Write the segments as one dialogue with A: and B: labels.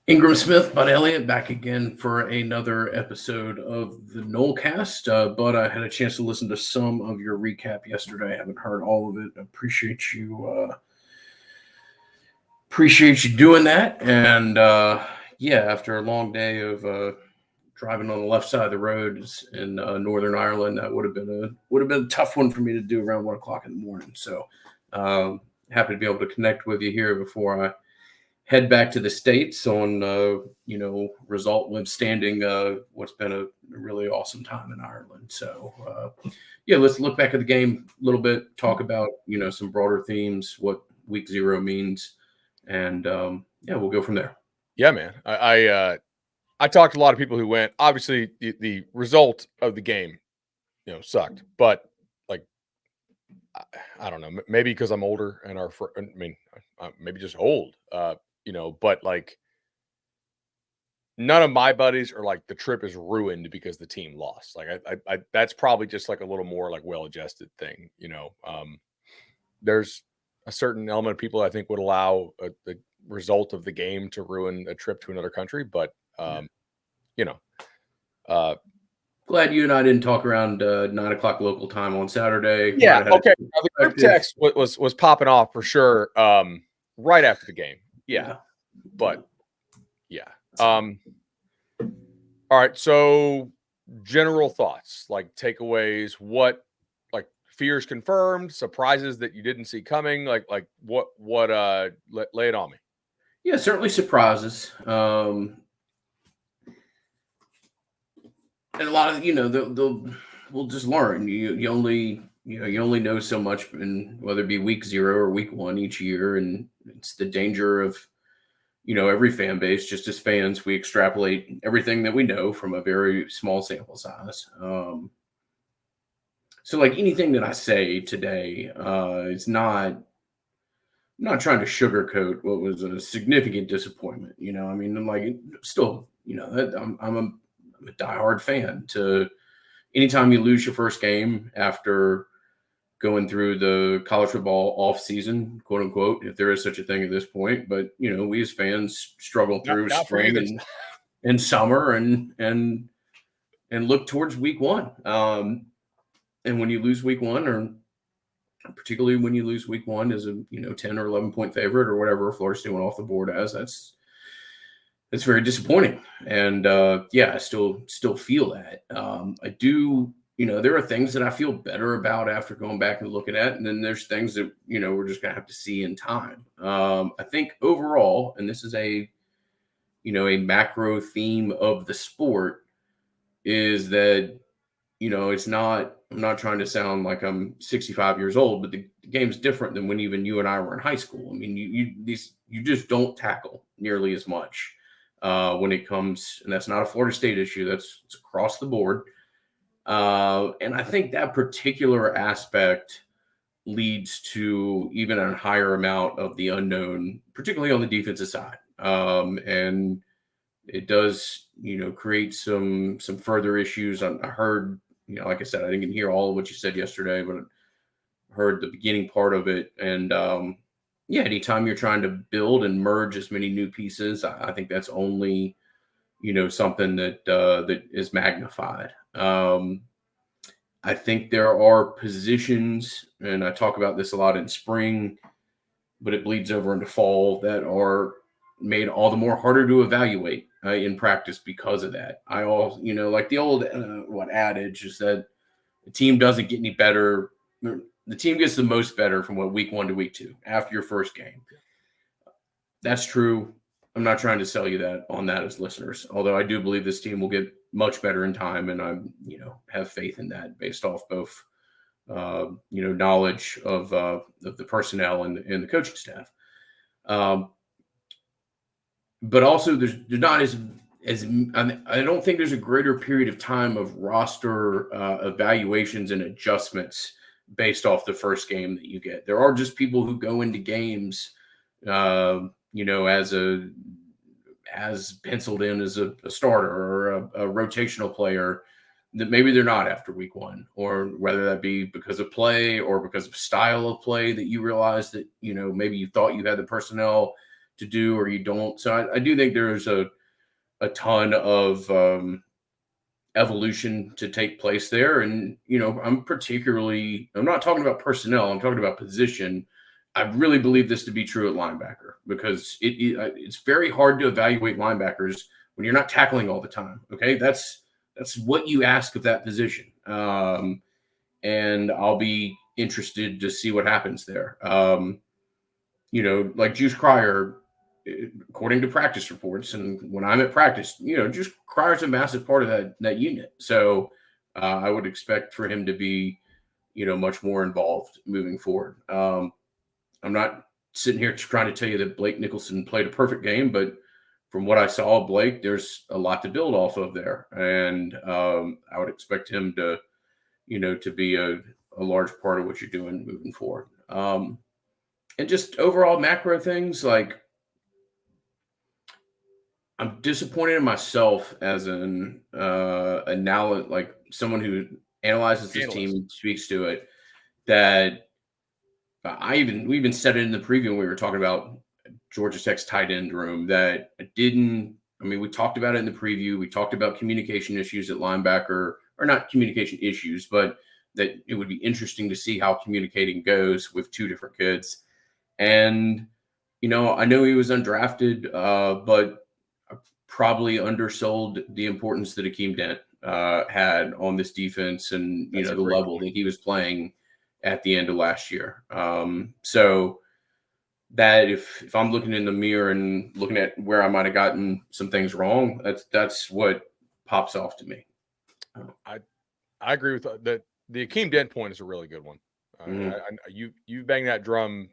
A: Ingram Smith, Bud Elliott, back again for another episode of the Nolecast. But I had a chance to listen to some of your recap yesterday. I haven't heard all of it. Appreciate you doing that. And after a long day of driving on the left side of the roads in Northern Ireland, that would have been a tough one for me to do around 1 o'clock in the morning. So happy to be able to connect with you here before I head back to the States on, result withstanding what's been a really awesome time in Ireland. So, let's look back at the game a little bit, talk about, some broader themes, what week 0 means, and, we'll go from there.
B: Yeah, man. I talked to a lot of people who went. Obviously, the result of the game, sucked. But, I don't know. Maybe because I'm older and maybe just old. But none of my buddies are like the trip is ruined because the team lost. I that's probably just like a little more like well-adjusted thing. There's a certain element of people I think would allow the result of the game to ruin a trip to another country. But,
A: glad you and I didn't talk around 9 o'clock local time on Saturday.
B: Yeah. Okay. The group text was popping off for sure. Right after the game. Yeah. But yeah. All right. So general thoughts, like takeaways, what like fears confirmed, surprises that you didn't see coming, like what lay it on me.
A: Yeah, certainly surprises. And a lot of, we'll just learn. You only know so much, in whether it be week 0 or week 1 each year. And it's the danger of, every fan base, just as fans, we extrapolate everything that we know from a very small sample size. So like anything that I say today, it's not, I'm not trying to sugarcoat what was a significant disappointment. I'm like, still, I'm a diehard fan. To anytime you lose your first game after going through the college football off season, quote unquote, if there is such a thing at this point. But we as fans struggle through spring and summer and look towards week 1. And when you lose week 1, or particularly when you lose week 1 as a 10 or 11 point favorite or whatever Florida State went off the board as, that's very disappointing. And I still feel that. I do. There are things that I feel better about after going back and looking at, and then there's things that, we're just going to have to see in time. I think overall, and this is a macro theme of the sport, is that, it's not, I'm not trying to sound like I'm 65 years old, but the game's different than when even you and I were in high school. I mean, you just don't tackle nearly as much when it comes, and that's not a Florida State issue. It's across the board. And I think that particular aspect leads to even a higher amount of the unknown, particularly on the defensive side. And it does, create some further issues. I heard, like I said, I didn't hear all of what you said yesterday, but I heard the beginning part of it. And anytime you're trying to build and merge as many new pieces, I think that's only, something that is magnified. I think there are positions, and I talk about this a lot in spring, but it bleeds over into fall, that are made all the more harder to evaluate in practice because of that. Like the old adage is that the team doesn't get any better. The team gets the most better from week 1 to week 2 after your first game. That's true. I'm not trying to sell you that as listeners, although I do believe this team will get much better in time, and I, have faith in that based off both, knowledge of the personnel and the coaching staff. But also, there's not as I don't think there's a greater period of time of roster evaluations and adjustments based off the first game that you get. There are just people who go into games, as penciled in as a starter or a rotational player, that maybe they're not after week 1, or whether that be because of play or because of style of play that you realize that, maybe you thought you had the personnel to do or you don't. So I do think there's a ton of evolution to take place there. And, I'm not talking about personnel, I'm talking about position. I really believe this to be true at linebacker because it's very hard to evaluate linebackers when you're not tackling all the time. Okay. That's what you ask of that position. And I'll be interested to see what happens there. Like Juice Cryer, according to practice reports, and when I'm at practice, Juice Cryer's a massive part of that unit. So I would expect for him to be, much more involved moving forward. I'm not sitting here trying to tell you that Blake Nicholson played a perfect game, but from what I saw, Blake, there's a lot to build off of there, and I would expect him to, to be a large part of what you're doing moving forward. And just overall macro things, like I'm disappointed in myself as an like someone who analyzes this team and speaks to it, that we even said it in the preview when we were talking about Georgia Tech's tight end room, that we talked about it in the preview. We talked about communication issues at linebacker, or not communication issues, but that it would be interesting to see how communicating goes with two different kids. And, I know he was undrafted, but I probably undersold the importance that Akeem Dent had on this defense, and, the level that he was playing at the end of last year. So that if I'm looking in the mirror and looking at where I might have gotten some things wrong, that's what pops off to me.
B: I agree with that. The Akeem Dent point is a really good one. You banged that drum,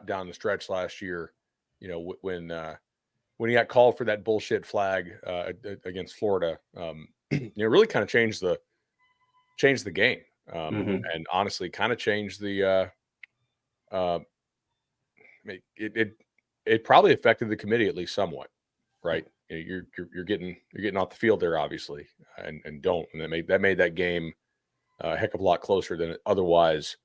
B: down the stretch last year, when he got called for that bullshit flag against Florida, really kind of changed the game, and honestly kind of changed the it probably affected the committee at least somewhat, right? You're getting off the field there, obviously, and that made that game a heck of a lot closer than it otherwise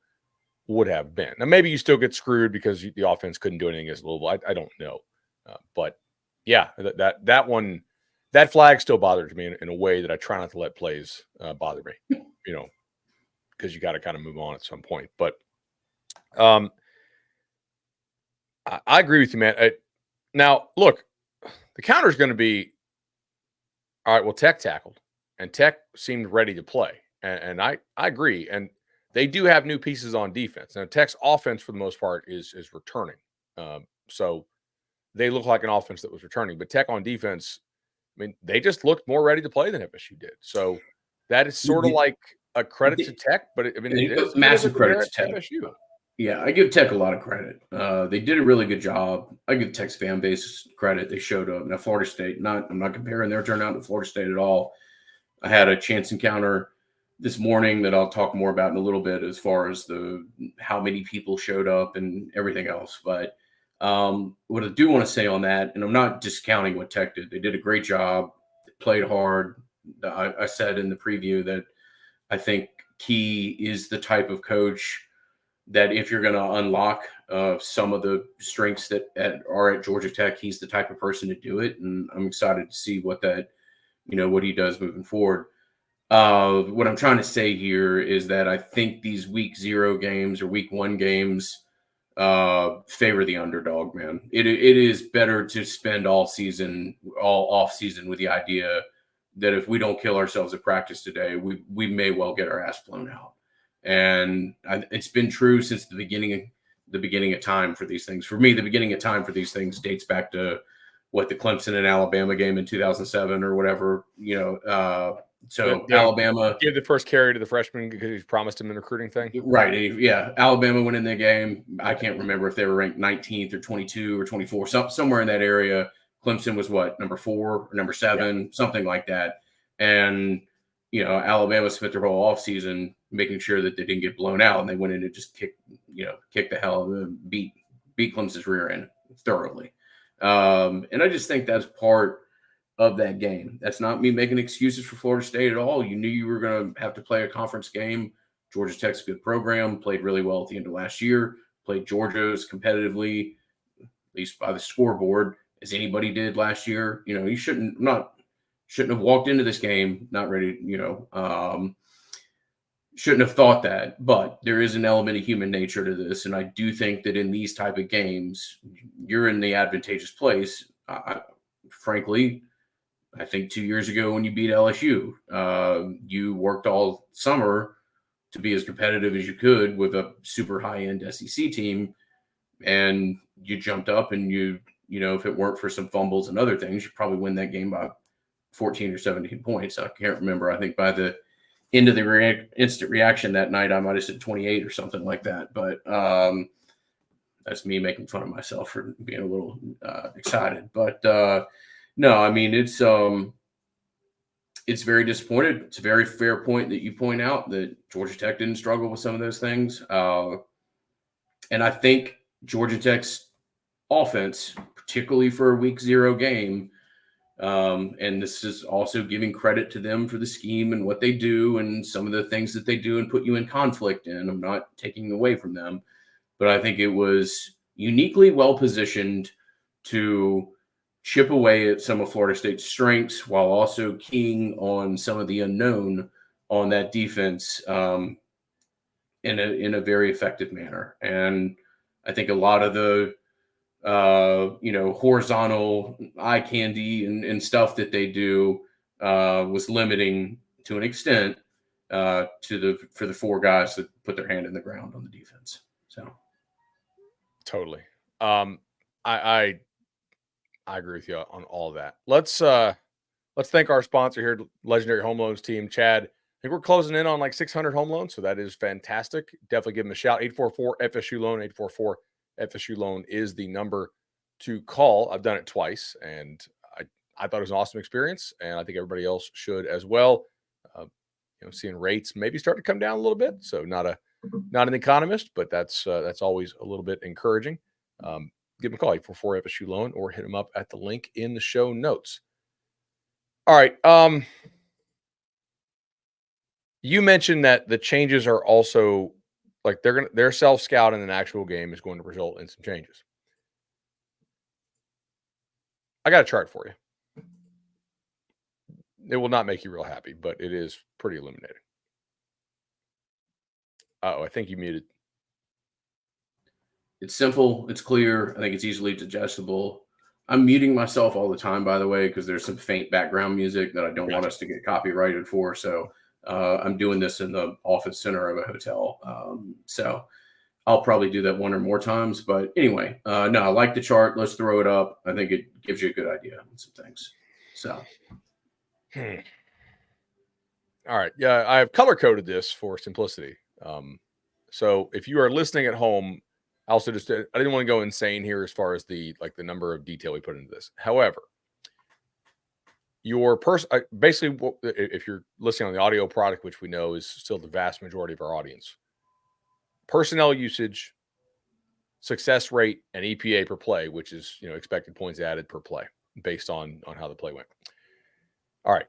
B: would have been. Now, maybe you still get screwed because the offense couldn't do anything against Louisville. I don't know. But yeah, that flag still bothers me in a way that I try not to let plays bother me, because you got to kind of move on at some point. But I agree with you, man. Now, look, the counter is going to be, all right, well, Tech tackled, and Tech seemed ready to play. And I agree. And they do have new pieces on defense. Now, Tech's offense, for the most part, is returning. So they look like an offense that was returning. But Tech on defense, they just looked more ready to play than FSU did. So that is sort of like a credit to Tech. But it is
A: massive credit to Tech.
B: FSU.
A: Yeah, I give Tech a lot of credit. They did a really good job. I give Tech's fan base credit. They showed up. Now, Florida State, I'm not comparing their turnout to Florida State at all. I had a chance encounter this morning that I'll talk more about in a little bit, as far as how many people showed up and everything else. But what I do want to say on that, and I'm not discounting what Tech did. They did a great job. They played hard. I said in the preview that I think Key is the type of coach that if you're going to unlock some of the strengths that are at Georgia Tech, he's the type of person to do it. And I'm excited to see what he does moving forward. What I'm trying to say here is that I think these week 0 games or week 1 games favor the underdog, man. It is better to spend all off season with the idea that if we don't kill ourselves at practice today, we may well get our ass blown out. And it's been true since the beginning of time for these things. For me, the beginning of time for these things dates back to the Clemson and Alabama game in 2007 or whatever, So Alabama
B: gave the first carry to the freshman because he promised him a recruiting thing.
A: Right. Yeah. Alabama went in the game. I can't remember if they were ranked 19th or 22 or 24, somewhere in that area. Clemson was number 4 or number 7, something like that. And, Alabama spent their whole offseason making sure that they didn't get blown out. And they went in and just kick the hell, beat Clemson's rear end thoroughly. And I just think that's part of that game. That's not me making excuses for Florida State at all. You knew you were going to have to play a conference game. Georgia Tech's a good program, played really well at the end of last year, played Georgia's competitively. least by the scoreboard, as anybody did last year. You shouldn't have walked into this game not ready. Shouldn't have thought that, but there is an element of human nature to this, and I do think that in these type of games, you're in the advantageous place. Frankly, I think 2 years ago when you beat LSU, you worked all summer to be as competitive as you could with a super high-end SEC team, and you jumped up and if it weren't for some fumbles and other things, you probably win that game by 14 or 17 points. I can't remember. I think by the end of the instant reaction that night, I might have said 28 or something like that. But that's me making fun of myself for being a little excited. But no, I mean, it's very disappointed. It's a very fair point that you point out that Georgia Tech didn't struggle with some of those things. And I think Georgia Tech's offense, particularly for a week 0 game, and this is also giving credit to them for the scheme and what they do and some of the things that they do and put you in conflict in. I'm not taking away from them, but I think it was uniquely well positioned to chip away at some of Florida State's strengths while also keying on some of the unknown on that defense in a very effective manner. And I think a lot of the horizontal eye candy and stuff that they do was limiting to an extent for the 4 guys that put their hand in the ground on the defense. So
B: totally. I agree with you on all of that. Let's thank our sponsor here, Legendary Home Loans team, Chad. I think we're closing in on like 600 home loans, so that is fantastic. Definitely give them a shout. 844 FSU loan. 844 FSU loan is the number to call. I've done it twice, and I thought it was an awesome experience, and I think everybody else should as well. Seeing rates maybe start to come down a little bit. So not an economist, but that's always a little bit encouraging. Give them a call, 844 FSU loan, or hit them up at the link in the show notes. All right. You mentioned that the changes are also like their self-scout in an actual game is going to result in some changes. I got a chart for you. It will not make you real happy, but it is pretty illuminating. I think you muted.
A: It's simple. It's clear. I think it's easily digestible. I'm muting myself all the time, by the way, because there's some faint background music that I don't want us to get copyrighted for. So I'm doing this in the office center of a hotel. So I'll probably do that one or more times. But anyway, no, I like the chart. Let's throw it up. I think it gives you a good idea on some things. So.
B: All right. Yeah, I have color coded this for simplicity. So if you are listening at home, I also I didn't want to go insane here as far as the number of detail we put into this. However, your basically, if you're listening on the audio product, which we know is still the vast majority of our audience, personnel usage, success rate, and EPA per play, which is expected points added per play based on how the play went. All right.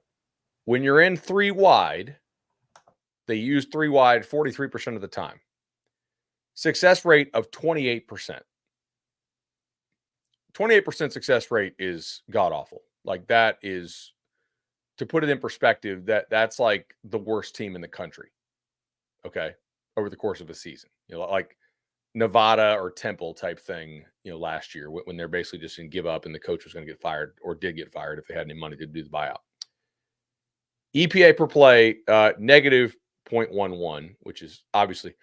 B: When you're in 3 wide, they use 3 wide 43% of the time. Success rate of 28%. 28% success rate is god awful. Like that is, to put it in perspective, that's like the worst team in the country. Okay, over the course of a season, like Nevada or Temple type thing. Last year when they're basically just going to give up and the coach was going to get fired or did get fired if they had any money to do the buyout. EPA per play negative 0.11, which is obviously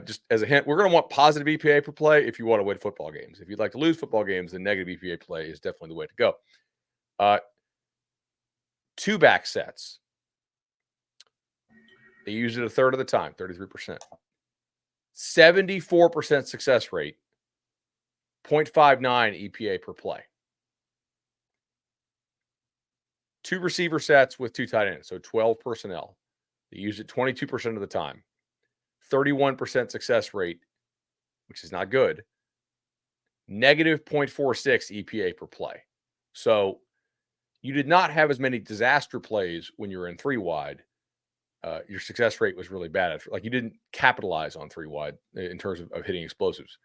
B: just as a hint, we're going to want positive EPA per play if you want to win football games. If you'd like to lose football games, then negative EPA play is definitely the way to go. 2 back sets. They use it a third of the time, 33%. 74% success rate, 0.59 EPA per play. 2 receiver sets with 2 tight ends, so 12 personnel. They use it 22% of the time. 31% success rate, which is not good. Negative 0.46 EPA per play. So you did not have as many disaster plays when you were in 3 wide. Your success rate was really bad. Like you didn't capitalize on 3 wide in terms of hitting explosives.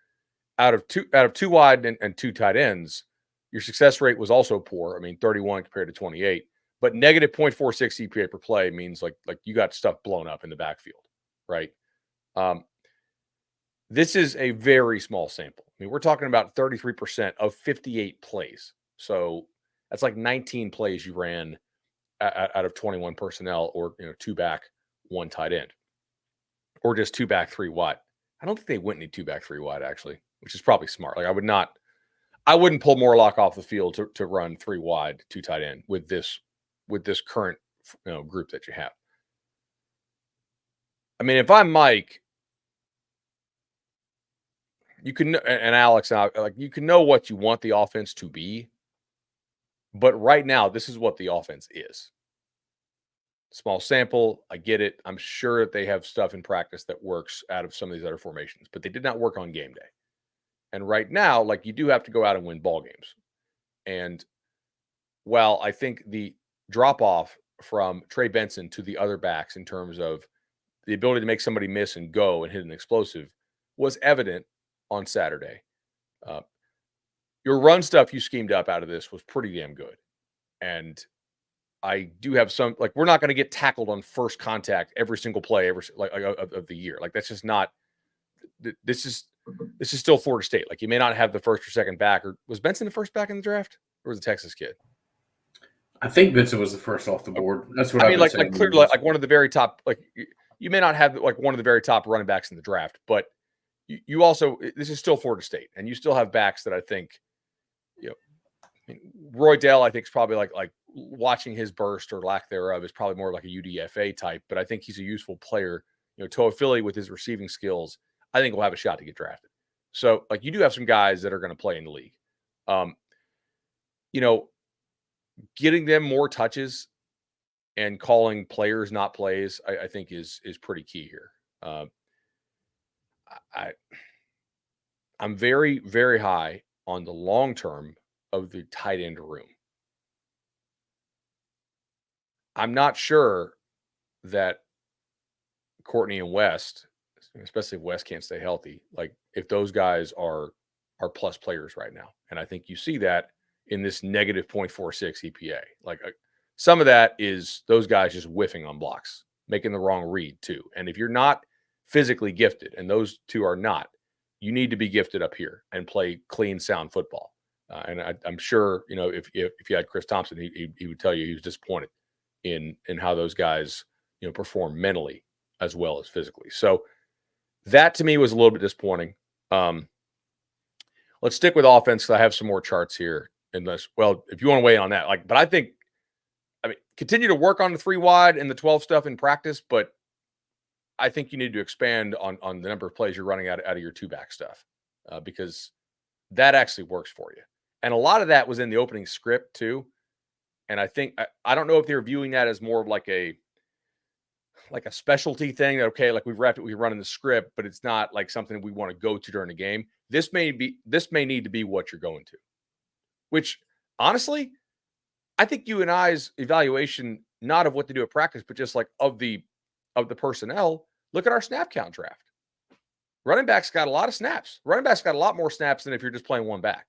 B: out of two wide and two tight ends, your success rate was also poor. I mean, 31 compared to 28, but negative 0.46 EPA per play means like you got stuff blown up in the backfield, right? This is a very small sample. I mean, we're talking about 33% of 58 plays. So that's like 19 plays you ran out of 21 personnel, or two back, one tight end, or just two back, three wide. I don't think they went any two back, three wide actually, which is probably smart. Like I wouldn't pull Morlock off the field to run three wide, two tight end with this current group that you have. I mean, if I'm Mike, you can, and Alex, like you can know what you want the offense to be, but right now this is what the offense is. Small sample, I get it. I'm sure that they have stuff in practice that works out of some of these other formations, but they did not work on game day. And right now, like, you do have to go out and win ball games. And while I think the drop off from Trey Benson to the other backs in terms of the ability to make somebody miss and go and hit an explosive was evident on Saturday. Your run stuff you schemed up out of this was pretty damn good. And I do have some, like, we're not going to get tackled on first contact every single play of the year. Like, that's just not, this is still Florida State. Like, you may not have the first or second back. Or was Benson the first back in the draft, or was the Texas kid?
A: I think Benson was the first off the board. That's what I mean.
B: Like clearly, like one of the very top. Like, you may not have like one of the very top running backs in the draft, but you also, this is still Florida State, and you still have backs that I think, Roy Dell, I think, is probably like watching his burst or lack thereof is probably more like a UDFA type, but I think he's a useful player. Toa Philly with his receiving skills, I think will have a shot to get drafted. So, like, you do have some guys that are going to play in the league. Getting them more touches and calling players not plays, I think is pretty key here. I'm very, very high on the long term of the tight end room. I'm not sure that Courtney and West, especially if West can't stay healthy, like, if those guys are plus players right now. And I think you see that in this negative 0.46 EPA. Like, some of that is those guys just whiffing on blocks, making the wrong read too. And if you're not physically gifted, and those two are not, you need to be gifted up here and play clean, sound football. And I'm sure, if you had Chris Thompson, he would tell you he was disappointed in how those guys, perform mentally as well as physically. So that to me was a little bit disappointing. Let's stick with offense, because I have some more charts here. Unless, well, if you want to weigh in on that, but I think, continue to work on the three wide and the 12 stuff in practice, but I think you need to expand on the number of plays you're running out of your two back stuff, because that actually works for you. And a lot of that was in the opening script too. And I think, I don't know if they're viewing that as more of like a specialty thing. Okay, like, we've wrapped it, we run in the script, but it's not like something we want to go to during the game. This may need to be what you're going to, which honestly, I think you and I's evaluation, not of what to do at practice, but just like of the personnel. Look at our snap count draft. Running backs got a lot of snaps. Running backs got a lot more snaps than if you're just playing one back,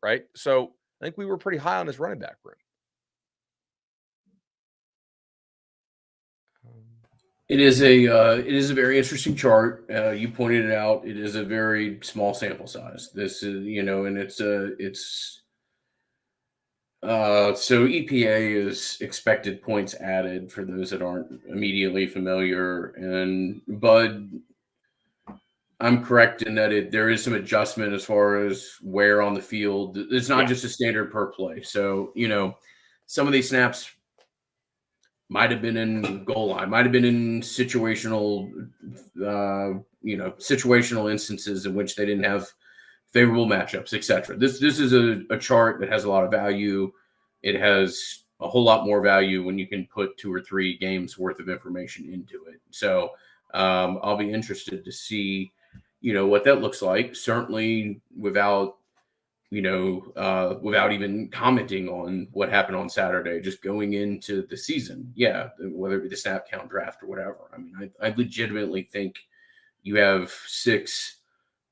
B: right? So I think we were pretty high on this running back room.
A: It is a very interesting chart. You pointed it out. It is a very small sample size. This is, and it's so EPA is expected points added for those that aren't immediately familiar. And Bud, I'm correct in that there is some adjustment as far as where on the field. It's not just a standard per play. So, some of these snaps might have been in goal line, might have been in situational instances in which they didn't have favorable matchups, etc. This is a chart that has a lot of value. It has a whole lot more value when you can put 2 or 3 games worth of information into it. So I'll be interested to see, what that looks like. Certainly without even commenting on what happened on Saturday, just going into the season. Yeah, whether it be the snap count draft or whatever. I legitimately think you have 6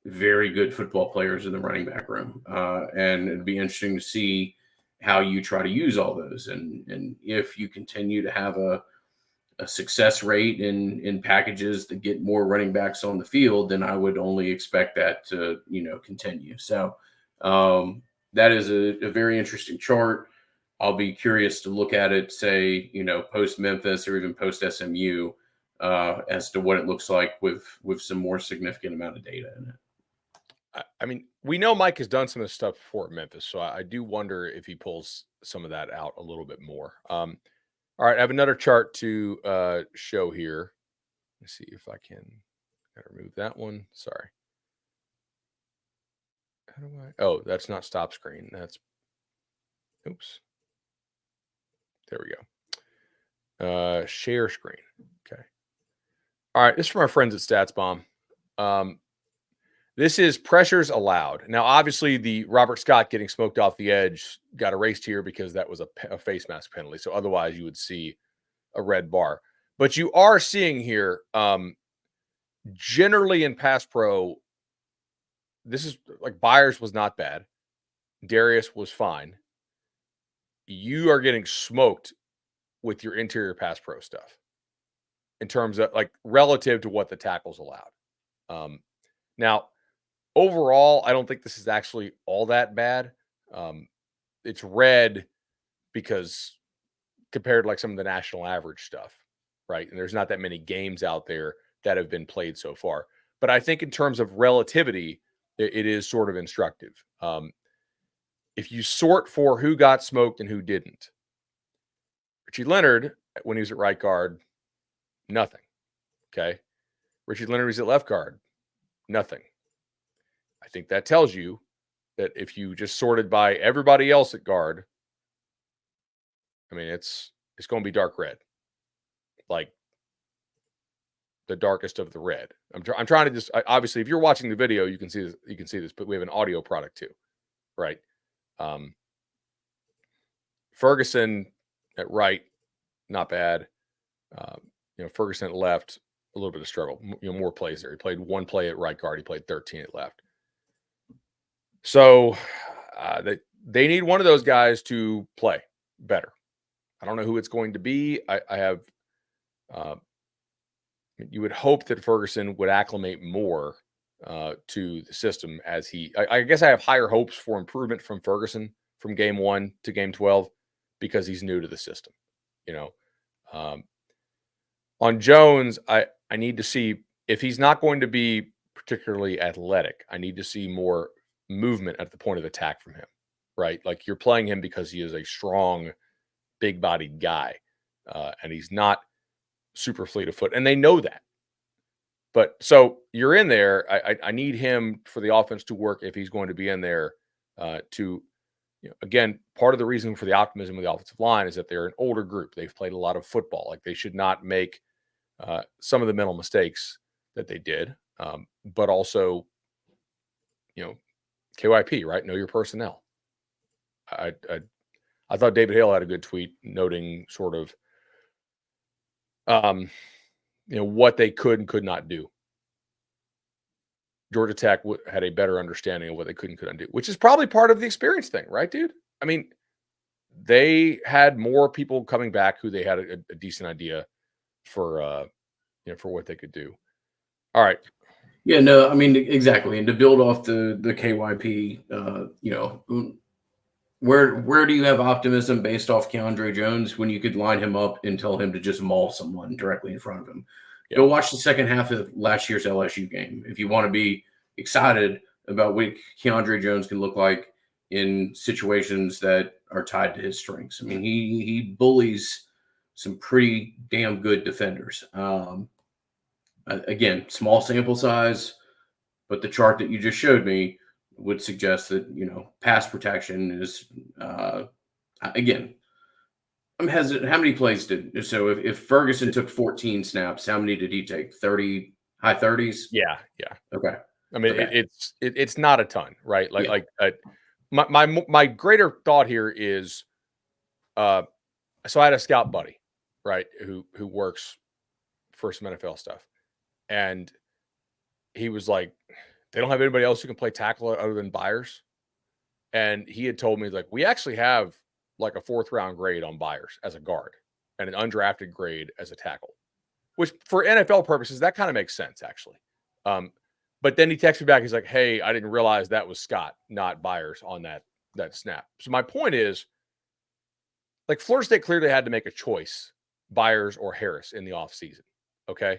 A: very good football players in the running back room, and it'd be interesting to see how you try to use all those, and if you continue to have a success rate in packages that get more running backs on the field, then I would only expect that to continue. So that is a very interesting chart. I'll be curious to look at it, say, post Memphis or even post SMU, as to what it looks like with some more significant amount of data in it.
B: I mean, we know Mike has done some of this stuff before at Memphis, so I do wonder if he pulls some of that out a little bit more. All right, I have another chart to show here. Let's see if I can. Gotta remove that one. Sorry. How do I? Oh, that's not stop screen. That's. Oops. There we go. Share screen. Okay. All right. This is from our friends at StatsBomb. This is pressures allowed. Now, obviously, the Robert Scott getting smoked off the edge got erased here because that was a face mask penalty. So otherwise, you would see a red bar. But you are seeing here, generally in pass pro, this is like Byers was not bad. Darius was fine. You are getting smoked with your interior pass pro stuff in terms of like relative to what the tackles allowed. Now, overall, I don't think this is actually all that bad. It's red because compared to like some of the national average stuff, right? And there's not that many games out there that have been played so far. But I think in terms of relativity, it is sort of instructive. If you sort for who got smoked and who didn't, Richie Leonard, when he was at right guard, nothing. Okay. Richie Leonard was at left guard, nothing. I think that tells you that if you just sorted by everybody else at guard, I mean, it's going to be dark red, like the darkest of the red. I'm trying to just obviously, if you're watching the video, you can see this. You can see this, but we have an audio product too, right? Ferguson at right, not bad. Ferguson at left, a little bit of struggle. More plays there. He played one play at right guard. He played 13 at left. So they need one of those guys to play better. I don't know who it's going to be. I have. You would hope that Ferguson would acclimate more to the system as he. I guess I have higher hopes for improvement from Ferguson from game 1 to game 12 because he's new to the system. On Jones, I need to see if he's not going to be particularly athletic. I need to see more movement at the point of attack from him, right? Like you're playing him because he is a strong, big-bodied guy, and he's not super fleet of foot, and they know that. But so you're in there. I need him for the offense to work if he's going to be in there to. Again, part of the reason for the optimism of the offensive line is that they're an older group. They've played a lot of football. Like they should not make some of the mental mistakes that they did, but also, KYP, right? Know your personnel. I thought David Hale had a good tweet noting sort of, what they could and could not do. Georgia Tech had a better understanding of what they could and couldn't do, which is probably part of the experience thing, right, dude? I mean, they had more people coming back who they had a decent idea for, for what they could do. All right.
A: Yeah, no, I mean, exactly. And to build off the KYP, where do you have optimism based off Keandre Jones when you could line him up and tell him to just maul someone directly in front of him? Yeah. Go watch the second half of last year's LSU game if you want to be excited about what Keandre Jones can look like in situations that are tied to his strengths. I mean, he bullies some pretty damn good defenders. Again, small sample size, but the chart that you just showed me would suggest that, pass protection is, again, I'm hesitant. How many plays so if Ferguson took 14 snaps, how many did he take? 30, high 30s?
B: Yeah.
A: Okay.
B: I mean,
A: okay.
B: It's not a ton, right? My greater thought here is, so I had a scout buddy, right, who works for some NFL stuff, and he was like, they don't have anybody else who can play tackle other than Byers. And he had told me, like, we actually have like a 4th round grade on Byers as a guard and an undrafted grade as a tackle, which for NFL purposes, that kind of makes sense, actually. But then he texted me back. He's like, hey, I didn't realize that was Scott, not Byers on that snap. So my point is, like, Florida State clearly had to make a choice, Byers or Harris, in the offseason. Okay.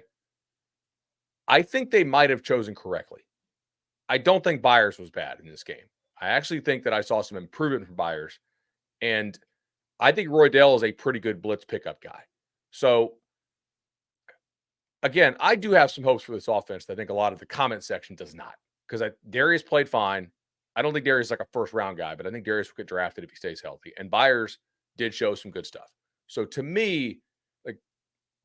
B: I think they might have chosen correctly. I don't think Byers was bad in this game. I actually think that I saw some improvement from Byers. And I think Roy Dale is a pretty good blitz pickup guy. So, again, I do have some hopes for this offense that I think a lot of the comment section does not. Because Darius played fine. I don't think Darius is like a first-round guy, but I think Darius will get drafted if he stays healthy. And Byers did show some good stuff. So, to me, like,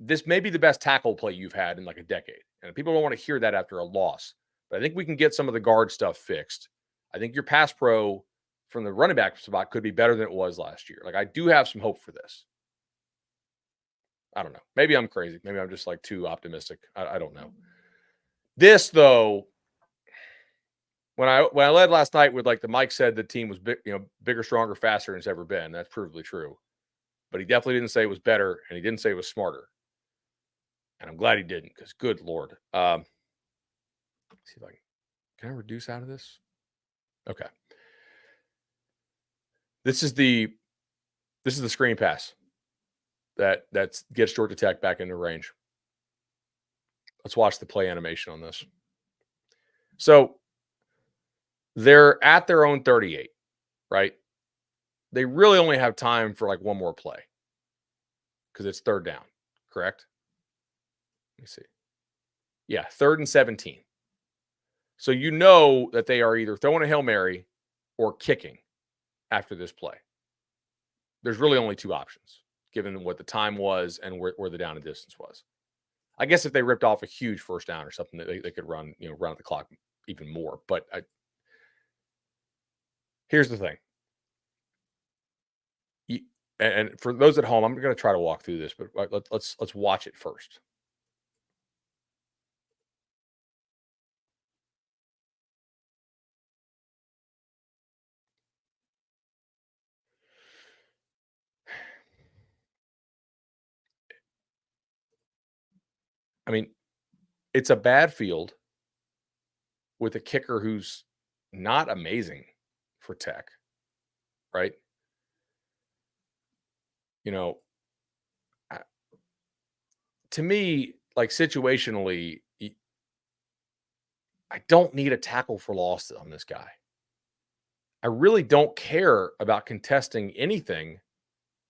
B: this may be the best tackle play you've had in like a decade. And people don't want to hear that after a loss. But I think we can get some of the guard stuff fixed. I think your pass pro from the running back spot could be better than it was last year. Like, I do have some hope for this. I don't know. Maybe I'm crazy. Maybe I'm just like too optimistic. I don't know. This, though, when I led last night with, like, the Mike said the team was bigger, stronger, faster than it's ever been. That's provably true. But he definitely didn't say it was better, and he didn't say it was smarter. And I'm glad he didn't, because good Lord. Let's see if can I reduce out of this? Okay. This is the screen pass that gets Georgia Tech back into range. Let's watch the play animation on this. So they're at their own 38, right? They really only have time for like one more play because it's 3rd down, correct? Let me see. Yeah, 3rd and 17. So you know that they are either throwing a Hail Mary or kicking after this play. There's really only 2 options, given what the time was and where the down and distance was. I guess if they ripped off a huge first down or something, that they could run the clock even more. But here's the thing. And for those at home, I'm going to try to walk through this, but let's watch it first. I mean, it's a bad field with a kicker who's not amazing for Tech, right? To me, like, situationally, I don't need a tackle for loss on this guy. I really don't care about contesting anything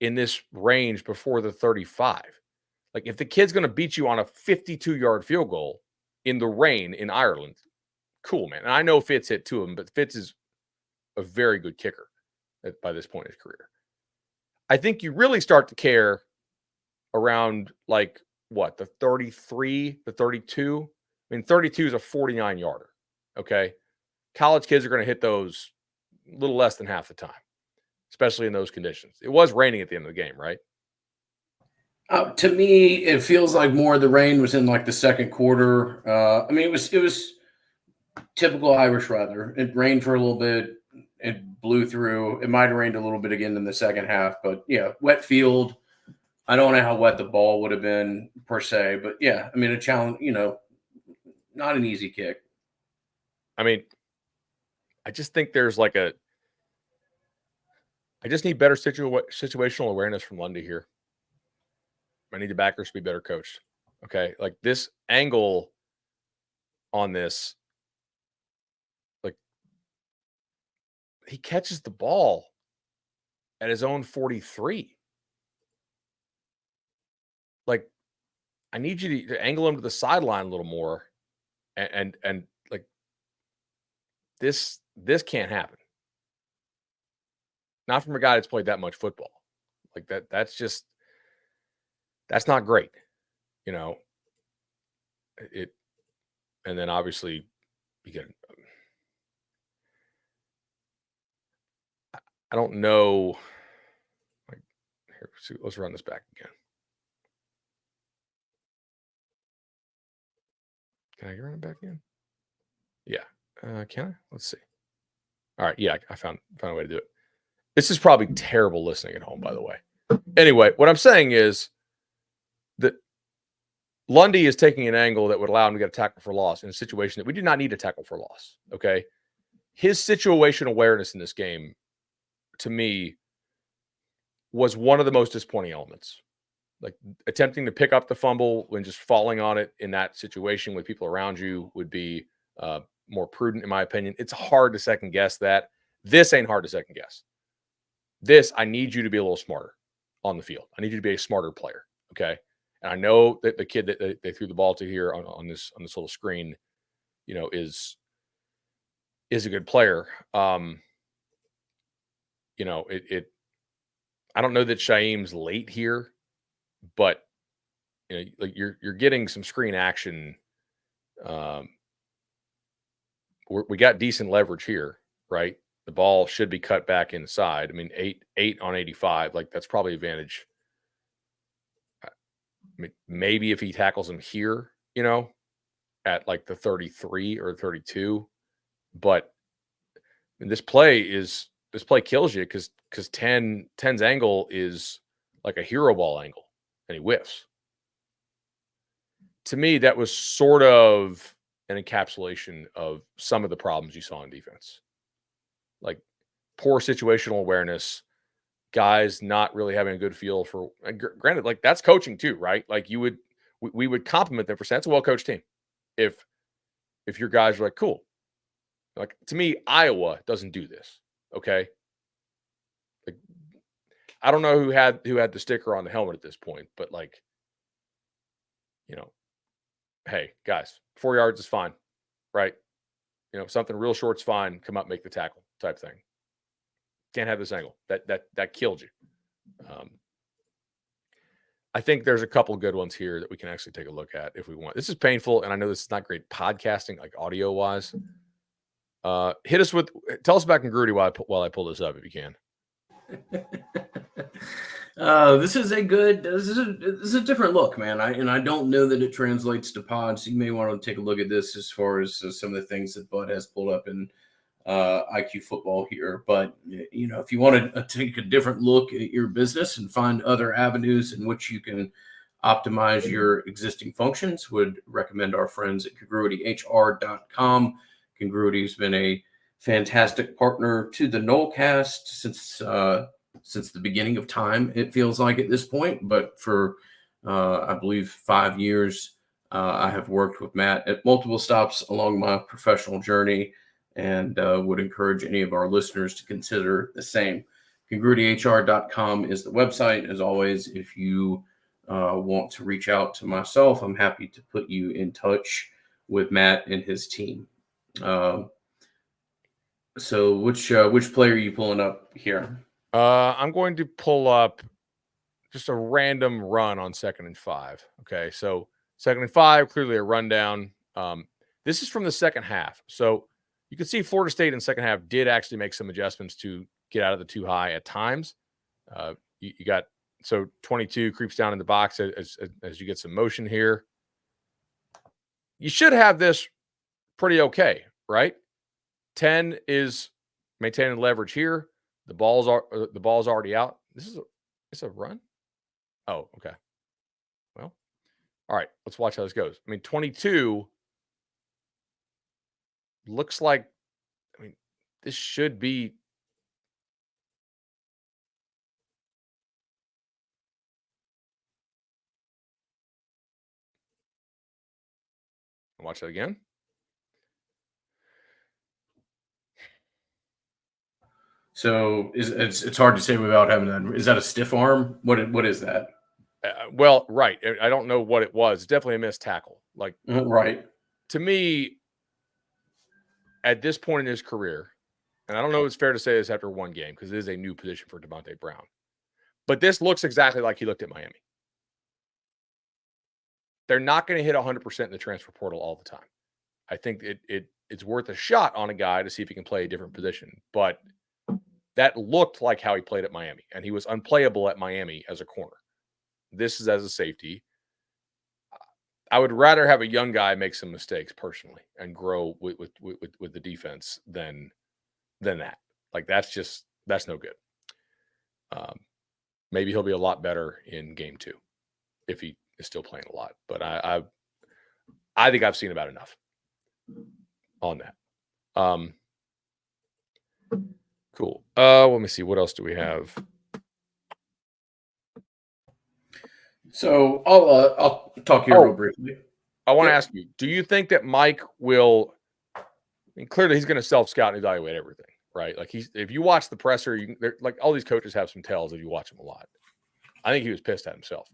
B: in this range before the 35. Like, if the kid's going to beat you on a 52-yard field goal in the rain in Ireland, cool, man. And I know Fitz hit 2 of them, but Fitz is a very good kicker by this point in his career. I think you really start to care around, like, what, the 33, the 32? I mean, 32 is a 49-yarder, okay? College kids are going to hit those a little less than half the time, especially in those conditions. It was raining at the end of the game, right?
A: To me, it feels like more the rain was in like the second quarter. I mean, it was typical Irish weather. It rained for a little bit. It blew through. It might have rained a little bit again in the second half, but yeah, wet field. I don't know how wet the ball would have been per se, but yeah, I mean, a challenge, not an easy kick.
B: I mean, I just think there's like I just need better situational awareness from Lundy here. I need the backers to be better coached. Okay. Like, this angle on this, like, he catches the ball at his own 43. Like, I need you to angle him to the sideline a little more. And like, this can't happen. Not from a guy that's played that much football. Like, that's not great. It, and then obviously you get, I don't know. Like, here, let's run this back again. Can I run it back in? Yeah. Can I? Let's see. All right. Yeah, I found a way to do it. This is probably terrible listening at home, by the way. Anyway, what I'm saying is that Lundy is taking an angle that would allow him to get a tackle for loss in a situation that we do not need a tackle for loss. Okay. His situational awareness in this game, to me, was one of the most disappointing elements. Like attempting to pick up the fumble when just falling on it in that situation with people around you would be more prudent, in my opinion. It's hard to second guess that. This ain't hard to second guess. This, I need you to be a little smarter on the field. I need you to be a smarter player. Okay. And I know that the kid that they threw the ball to here on this little screen, is a good player. I don't know that Shaim's late here, but like you're getting some screen action. We got decent leverage here, right? The ball should be cut back inside. I mean, 8 on 85, like that's probably advantage. I mean, maybe if he tackles him here, at like the 33 or 32, but this play kills you because 10's angle is like a hero ball angle, and he whiffs. To me, that was sort of an encapsulation of some of the problems you saw in defense. Like poor situational awareness, guys not really having a good feel for, granted, like that's coaching too, right? Like we would compliment them for saying it's a well-coached team. If your guys are like, cool. Like to me, Iowa doesn't do this. Okay. Like, I don't know who had the sticker on the helmet at this point, but like, hey guys, 4 yards is fine, right? Something real short's fine. Come up, make the tackle type thing. Can't have this angle. That killed you. I think there's a couple good ones here that we can actually take a look at if we want. This is painful, and I know this is not great podcasting, like audio wise. Tell us about Congruity while I pull this up if you can.
A: This is a different look, man. I don't know that it translates to pods. So you may want to take a look at this as far as some of the things that Bud has pulled up in IQ football here. But if you want to take a different look at your business and find other avenues in which you can optimize your existing functions, would recommend our friends at congruityhr.com. Congruity has been a fantastic partner to the Nolecast since the beginning of time, it feels like at this point. But for, I believe, 5 years, I have worked with Matt at multiple stops along my professional journey, and would encourage any of our listeners to consider the same. CongruityHR.com is the website. As always, if you want to reach out to myself, I'm happy to put you in touch with Matt and his team. So which play are you pulling up here?
B: I'm going to pull up just a random run on 2nd and 5. Okay, so 2nd and 5, clearly a rundown. This is from the second half. So you can see Florida State in the second half did actually make some adjustments to get out of the too high at times. You got, so 22 creeps down in the box as you get some motion here. You should have this pretty okay, right? 10 is maintaining leverage here. The ball's already out. It's a run. Oh, okay. Well, all right. Let's watch how this goes. I mean, 22 looks like, this should be. Watch that again.
A: So it's hard to say without having that. Is that a stiff arm? What is that?
B: Well, right. I don't know what it was. It's definitely a missed tackle. Like,
A: right.
B: To me, at this point in his career, and I don't know if it's fair to say this after one game because it is a new position for Devontae Brown, but this looks exactly like he looked at Miami. They're not going to hit 100% in the transfer portal all the time. I think it's worth a shot on a guy to see if he can play a different position, but that looked like how he played at Miami, and he was unplayable at Miami as a corner. This is as a safety. I would rather have a young guy make some mistakes personally and grow with the defense than that. Like that's no good. Maybe he'll be a lot better in game 2 if he is still playing a lot. But I think I've seen about enough on that. Cool. Let me see. What else do we have?
A: So I'll talk here real briefly.
B: I want to ask you, do you think that Mike will, I mean, clearly he's going to self-scout and evaluate everything, right? Like if you watch the presser, like all these coaches have some tells if you watch them a lot. I think he was pissed at himself.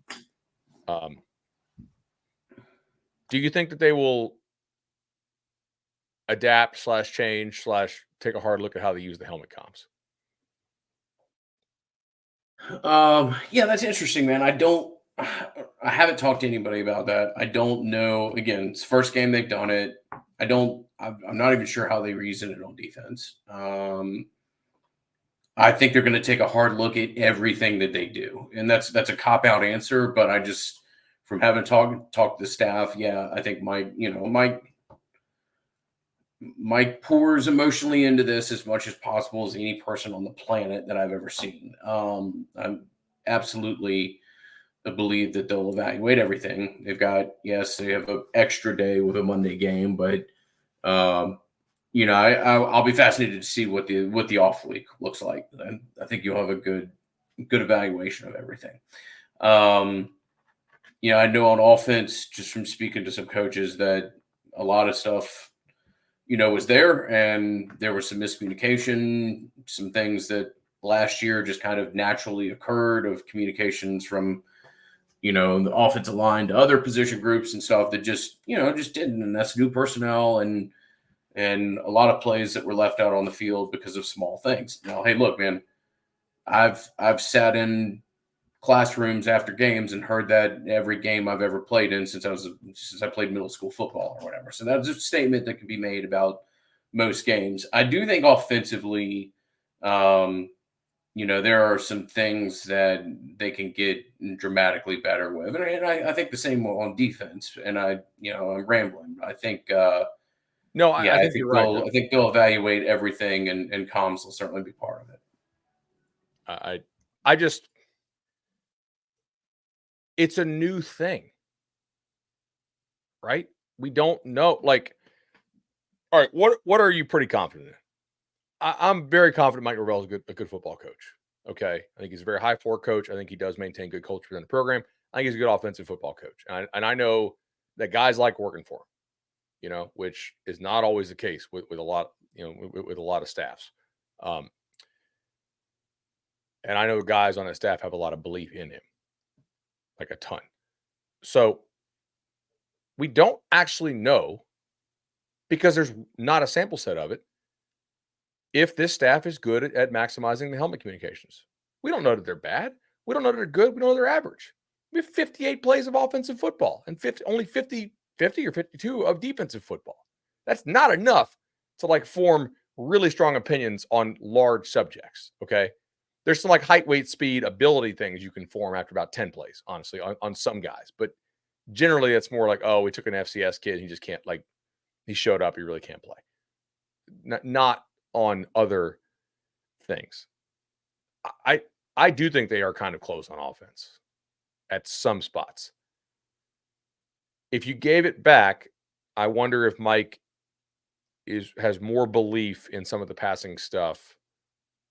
B: Do you think that they will adapt / change / take a hard look at how they use the helmet comms?
A: Yeah, that's interesting, man. I haven't talked to anybody about that. I don't know. Again, it's the first game they've done it. I'm not even sure how they were using it on defense. I think they're going to take a hard look at everything that they do, and that's a cop out answer. But I just, from having talked to the staff, yeah, I think Mike pours emotionally into this as much as possible as any person on the planet that I've ever seen. I'm absolutely believe that they'll evaluate everything. They have an extra day with a Monday game, but I'll be fascinated to see what the off week looks like. And I think you'll have a good evaluation of everything. I know on offense, just from speaking to some coaches, that a lot of stuff, was there, and there was some miscommunication, some things that last year just kind of naturally occurred of communications from, the offensive line to other position groups and stuff that just didn't. And that's new personnel and a lot of plays that were left out on the field because of small things. Now, hey, look, man, I've sat in classrooms after games and heard that every game I've ever played in since I played middle school football or whatever. So that's a statement that can be made about most games. I do think offensively, there are some things that they can get dramatically better with. And I think the same on defense. And I'm rambling. I think, I think you're right. I think they'll evaluate everything, and comms will certainly be part of it.
B: It's a new thing, right? We don't know. Like, all right, what are you pretty confident in? I'm very confident Mike Rell is a good football coach. Okay. I think he's a very high floor coach. I think he does maintain good culture in the program. I think he's a good offensive football coach. And I know that guys like working for him, which is not always the case with a lot, with a lot of staffs. And I know guys on that staff have a lot of belief in him, like a ton. So we don't actually know, because there's not a sample set of it, if this staff is good at maximizing the helmet communications. We don't know that they're bad. We don't know that they're good. We don't know they're average. We have 58 plays of offensive football and only 50 or 52 of defensive football. That's not enough to form really strong opinions on large subjects. Okay. There's some height, weight, speed, ability things you can form after about 10 plays, honestly, on some guys. But generally it's more like, oh, we took an FCS kid. He just can't, he showed up. He really can't play. Not on other things. I do think they are kind of close on offense at some spots. If you gave it back, I wonder if Mike has more belief in some of the passing stuff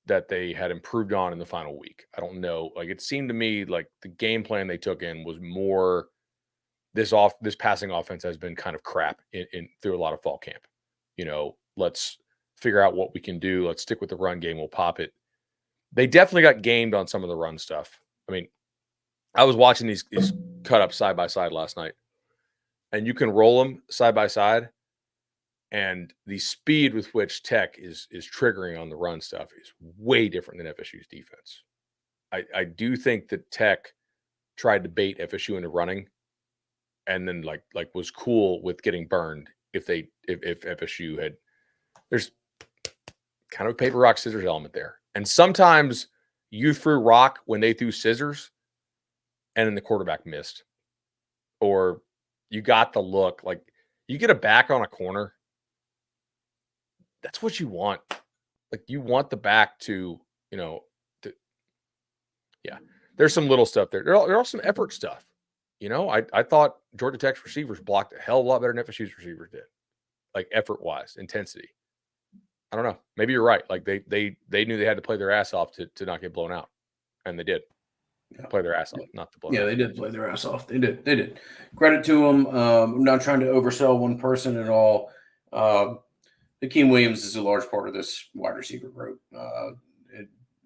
B: that they had improved on in the final week. I don't know. It seemed to me like the game plan they took in was more this passing offense has been kind of crap in through a lot of fall camp. Let's figure out what we can do. Let's stick with the run game. We'll pop it. They definitely got gamed on some of the run stuff. I mean, I was watching these cut up side by side last night, and you can roll them side by side, and the speed with which Tech is triggering on the run stuff is way different than FSU's defense. I do think that Tech tried to bait FSU into running, and then was cool with getting burned if FSU had. There's kind of a paper, rock, scissors element there. And sometimes you threw rock when they threw scissors and then the quarterback missed. Or You got the look. Like, you get a back on a corner, that's what you want. Like, you want the back to, yeah. There's some little stuff there. There are some effort stuff. I thought Georgia Tech's receivers blocked a hell of a lot better than FSU's receivers did, like effort-wise, intensity. I don't know. Maybe you're right. Like, they knew they had to play their ass off to not get blown out, and they did. Play their ass off, not to blow.
A: Yeah, they did play their ass off. They did. Credit to them. I'm not trying to oversell one person at all. Hakeem Williams is a large part of this wide receiver group.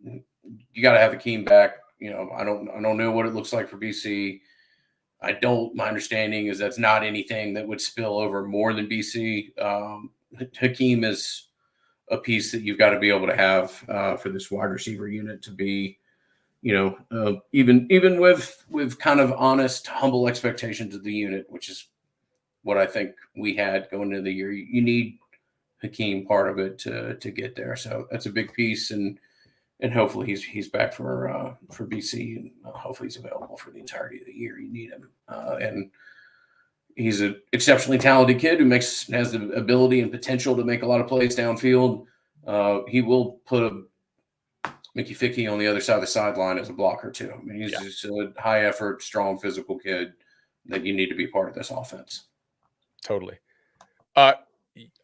A: You got to have Hakeem back. I don't know what it looks like for BC. My understanding is that's not anything that would spill over more than BC. Hakeem is a piece that you've got to be able to have for this wide receiver unit to be, even with kind of honest, humble expectations of the unit, which is what I think we had going into the year. You need Hakeem part of it to get there. So that's a big piece, and hopefully he's back for BC, and hopefully he's available for the entirety of the year. You need him, and he's an exceptionally talented kid who has the ability and potential to make a lot of plays downfield. He will put Mickey Fickey on the other side of the sideline as a blocker too. I mean, he's just a high effort, strong physical kid that you need to be part of this offense.
B: Totally. I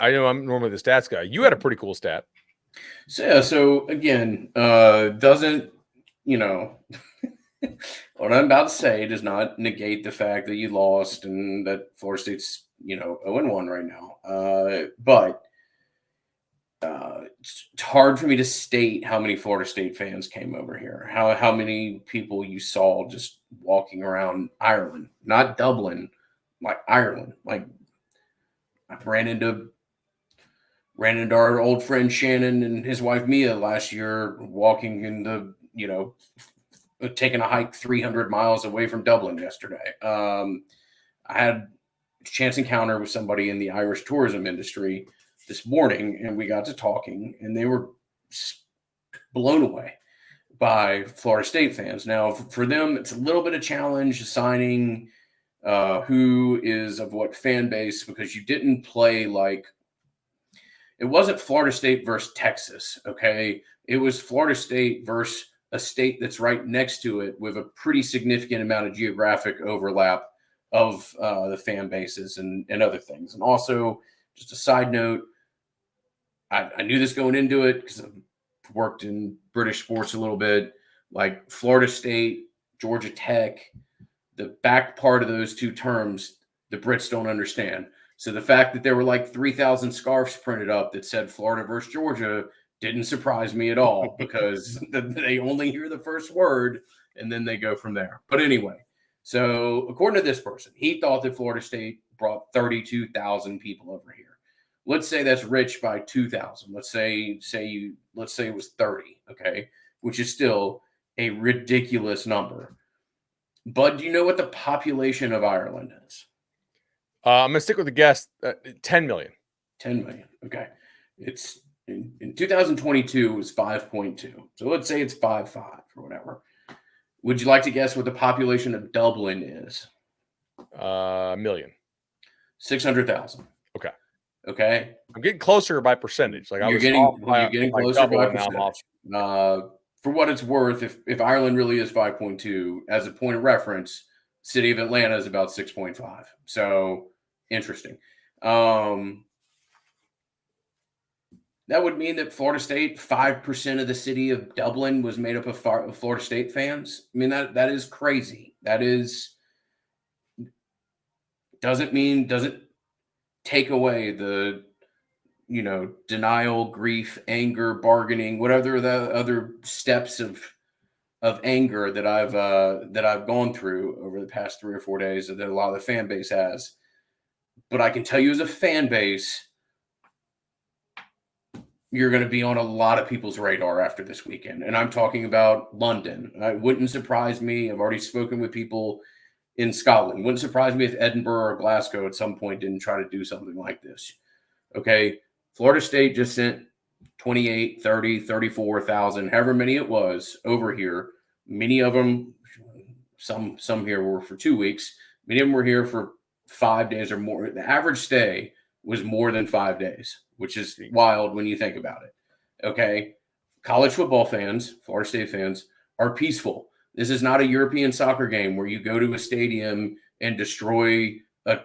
B: know I'm normally the stats guy. You had a pretty cool stat.
A: So again, doesn't, what I'm about to say does not negate the fact that you lost and that Florida State's, 0-1 right now. But it's hard for me to state how many Florida State fans came over here, how many people you saw just walking around Ireland, not Dublin, like Ireland. Like, I ran into our old friend Shannon and his wife Mia last year walking in the, taking a hike 300 miles away from Dublin yesterday. I had a chance encounter with somebody in the Irish tourism industry this morning, and we got to talking, and they were blown away by Florida State fans. Now, for them, it's a little bit of challenge assigning who is of what fan base, because you didn't play like – it wasn't Florida State versus Texas, okay? It was Florida State versus a state that's right next to it with a pretty significant amount of geographic overlap of the fan bases and other things. And also, just a side note, I knew this going into it because I've worked in British sports a little bit, like Florida State, Georgia Tech, the back part of those two terms, the Brits don't understand. So the fact that there were like 3,000 scarves printed up that said Florida versus Georgia didn't surprise me at all, because they only hear the first word and then they go from there. But anyway, so according to this person, he thought that Florida State brought 32,000 people over here. Let's say that's rich by 2,000. Let's say it was 30, okay, which is still a ridiculous number. But do you know what the population of Ireland is?
B: I'm going to stick with the guess, 10 million.
A: 10 million, okay. It's in 2022, it was 5.2. So let's say it's 5.5 or whatever. Would you like to guess what the population of Dublin is?
B: Million.
A: 600,000. Okay.
B: I'm getting closer by percentage. Like,
A: you're getting closer by percentage. For what it's worth, if Ireland really is 5.2, as a point of reference, city of Atlanta is about 6.5. So interesting. That would mean that Florida State, 5% of the city of Dublin was made up of Florida State fans. I mean, that is crazy. Doesn't take away the, denial, grief, anger, bargaining, whatever the other steps of anger that I've gone through over the past 3 or 4 days that a lot of the fan base has. But I can tell you, as a fan base, you're going to be on a lot of people's radar after this weekend. And I'm talking about London. It wouldn't surprise me. I've already spoken with people in Scotland. Wouldn't surprise me if Edinburgh or Glasgow at some point didn't try to do something like this. Okay. Florida State just sent 28, 30, 34,000, however many it was, over here. Many of them, some here were for 2 weeks. Many of them were here for 5 days or more. The average stay was more than 5 days, which is wild when you think about it. Okay. College football fans, Florida State fans, are peaceful. This is not a European soccer game where you go to a stadium and destroy a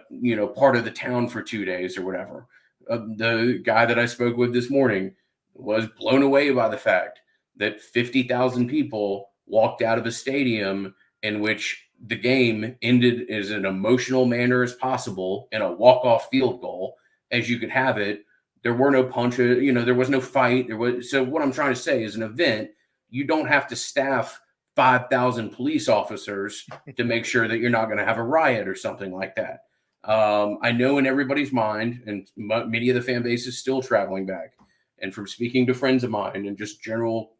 A: part of the town for 2 days or whatever. The guy that I spoke with this morning was blown away by the fact that 50,000 people walked out of a stadium in which the game ended as an emotional manner as possible in a walk-off field goal as you could have it. There were no punches, there was no fight. So what I'm trying to say is an event, you don't have to staff 5,000 police officers to make sure that you're not going to have a riot or something like that. I know in everybody's mind, and many of the fan base is still traveling back. And from speaking to friends of mine and just general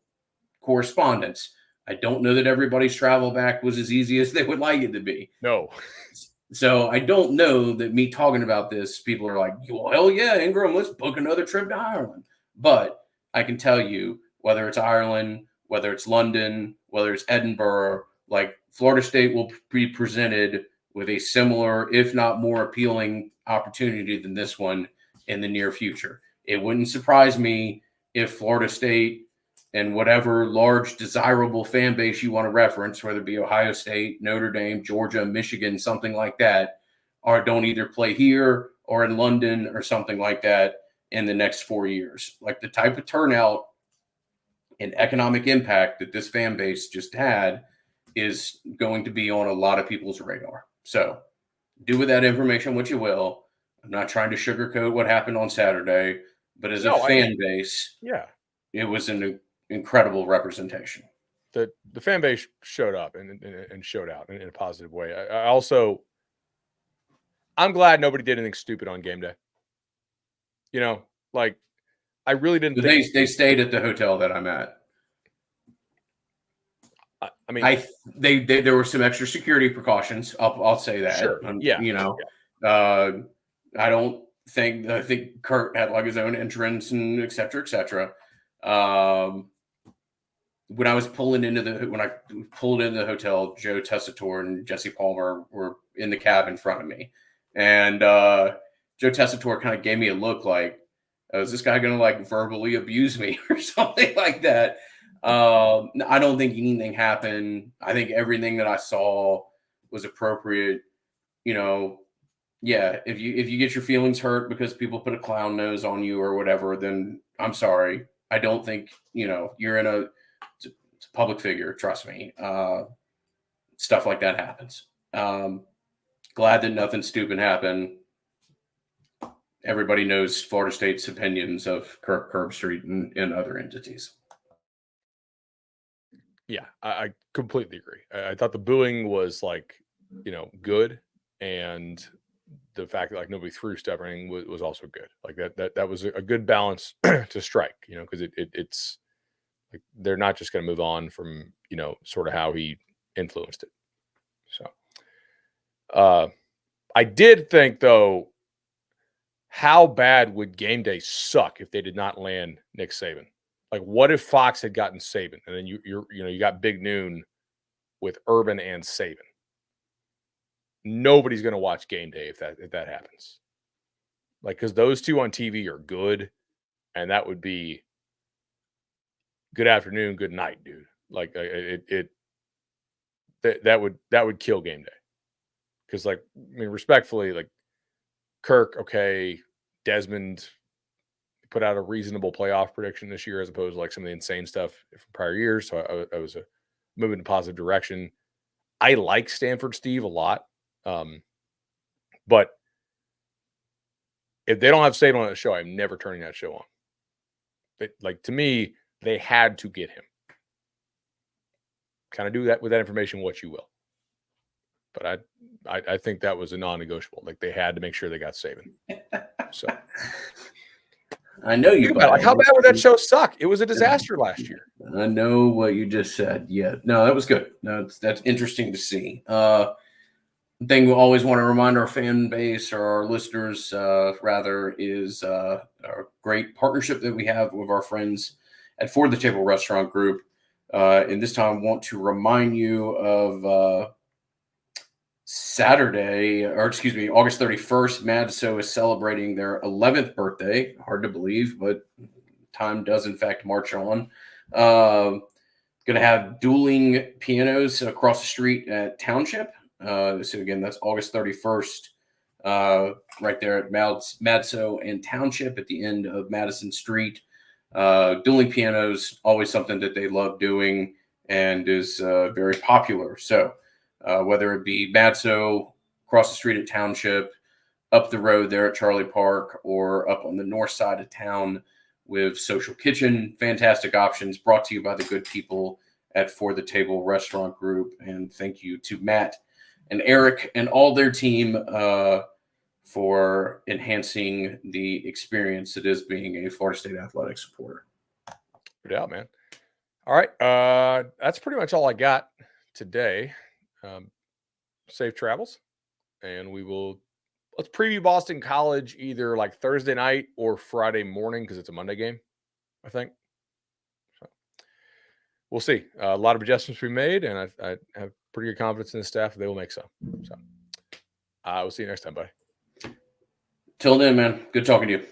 A: correspondence, I don't know that everybody's travel back was as easy as they would like it to be.
B: No.
A: So I don't know that me talking about this, people are like, well, hell yeah, Ingram, let's book another trip to Ireland. But I can tell you, whether it's Ireland, whether it's London, whether it's Edinburgh, like Florida State will be presented with a similar, if not more appealing opportunity than this one in the near future. It wouldn't surprise me if Florida State and whatever large desirable fan base you want to reference, whether it be Ohio State, Notre Dame, Georgia, Michigan, something like that, or don't either play here or in London or something like that in the next 4 years. Like the type of turnout and economic impact that this fan base just had is going to be on a lot of people's radar. So do with that information what you will. I'm not trying to sugarcoat what happened on Saturday, but as a fan base, it was an incredible representation.
B: The fan base showed up and showed out in a positive way. I'm glad nobody did anything stupid on game day. I really didn't think
A: they stayed at the hotel that I'm at.
B: I mean,
A: there were some extra security precautions. I'll say that.
B: Sure.
A: I think Kurt had like his own entrance and et cetera, et cetera. When I pulled into the hotel, Joe Tessitore and Jesse Palmer were in the cab in front of me. And Joe Tessitore kind of gave me a look like, is this guy going to like verbally abuse me or something like that? I don't think anything happened. I think everything that I saw was appropriate. If you get your feelings hurt because people put a clown nose on you or whatever, then I'm sorry. I don't think, you're in a public figure. Trust me. Stuff like that happens. Glad that nothing stupid happened. Everybody knows Florida State's opinions of Kirk Herbstreit and other entities.
B: Yeah, I completely agree. I thought the booing was good, and the fact that nobody threw stuff or anything was also good. Like that was a good balance to strike, because it's like they're not just going to move on from sort of how he influenced it. So I did think though, how bad would game day suck if they did not land Nick Saban? Like, what if Fox had gotten Saban, and then you got Big Noon with Urban and Saban? Nobody's going to watch game day if that happens. Because those two on TV are good, and that would be good afternoon, good night, dude. That would kill game day. Because respectfully, Kirk, okay, Desmond put out a reasonable playoff prediction this year as opposed to some of the insane stuff from prior years. So I was moving in a positive direction. I like Stanford Steve a lot. But if they don't have Saban on that show, I'm never turning that show on. To me, they had to get him. Kind of do that with that information what you will. But I think that was a non-negotiable. They had to make sure they got Saban. So
A: I know you.
B: How bad would that show suck? It was a disaster last year.
A: I know what you just said. Yeah, no, that was good. No, that's interesting to see. Thing we always want to remind our fan base or our listeners, is our great partnership that we have with our friends at For the Table Restaurant Group. And this time, I want to remind you of Saturday, or excuse me, August 31st, Madso is celebrating their 11th birthday. Hard to believe, but time does in fact march on. Going to have dueling pianos across the street at Township. So again, that's August 31st, right there at Madso and Township at the end of Madison Street. Dueling pianos, always something that they love doing and is very popular. So whether it be Madso across the street at Township, up the road there at Charlie Park, or up on the north side of town with Social Kitchen, fantastic options brought to you by the good people at For the Table Restaurant Group. And thank you to Matt and Eric and all their team for enhancing the experience that is being a Florida State Athletics supporter.
B: Good out, man. All right. That's pretty much all I got today. Safe travels. And let's preview Boston College either like Thursday night or Friday morning because it's a Monday game, I think. So we'll see. A lot of adjustments we made, and I have pretty good confidence in the staff. They will make some. So we'll see you next time, buddy.
A: Till then, man. Good talking to you.